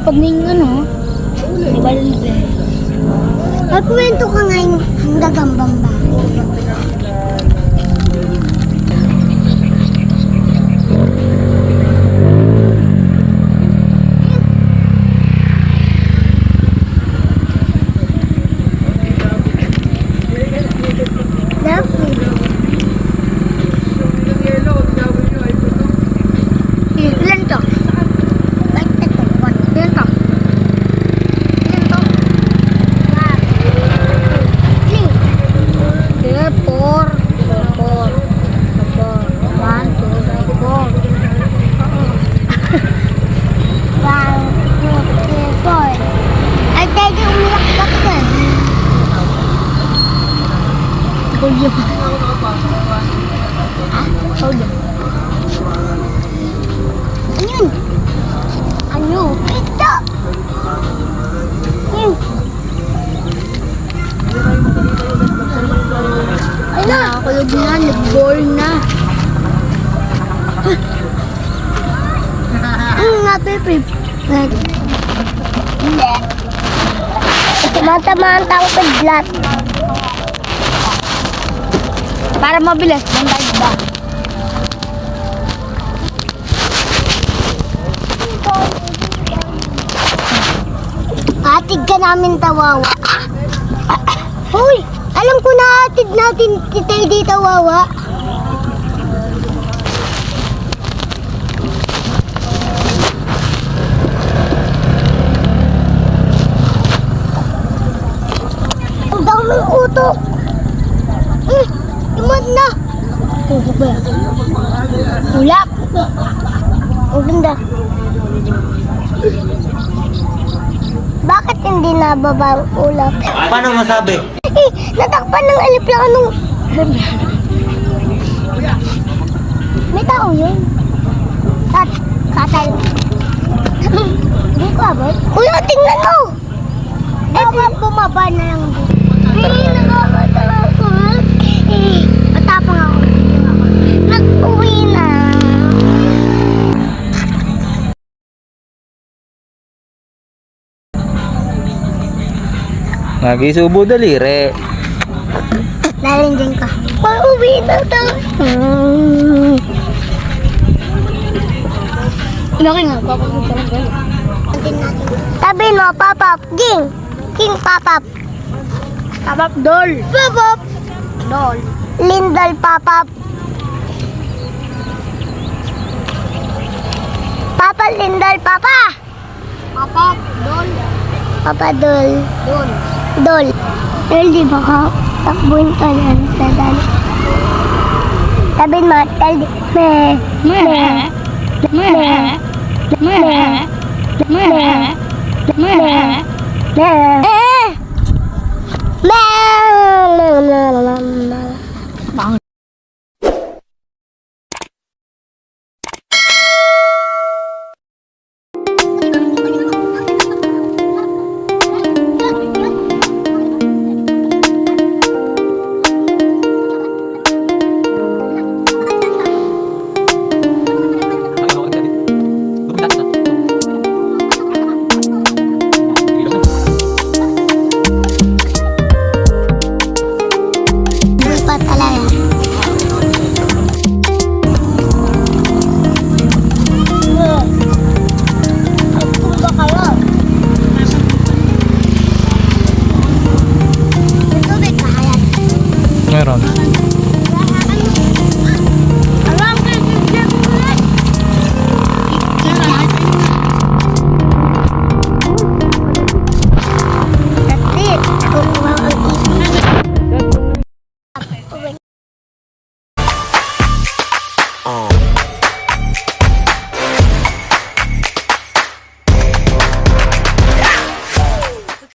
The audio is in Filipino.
pag may ano, di ba libre? Magkwento ka nga yung gagambang ba? Ilan to? Ilan to? Ilan to? 4. 1, 2, 3, 4. 1, 2, 3, 4. Ay, tayo umiyak-yak ka. Tulyo. Tulyo. Ayun. Ano? Ito. Ayun. Ay na, nakakulog na, nag-bore na. Ano nga, Pepe? Hindi. Matamaan tang paglat. Para mabilis, bantay ba? Atid ka namin tawawa. Hoy! Alam ko na atid natin kita di tawawa. Ang daming utok. Imad na. Tubog ba yan? Ulap. Ang ganda. Bakit hindi nababa ang ulap? Paano masabi? Natakpan ng aliplano nung... May tao yun. Katay. Hindi ko abot. Kuya, tingnan mo! Baka bumaba na lang dito. Nakakatawa ako. Matapang ako. Nag-uwi na. Nagisubo daliri. Lalindian ka. Pauwi na to. Laki nga, papagod ka lang gano'n. Sabi mo, papap. King. King papap. Tapap, dol. Papap. Dol. Lindol papap. Papa Lindol papa. Tapap, dol. Papa Dol. Dol. Dol. Dol, di ba ka? Takbuhin ka yan sa dali. Sabi mo, Dol, me. Me. Me. Me. Me. Me. Me. Me.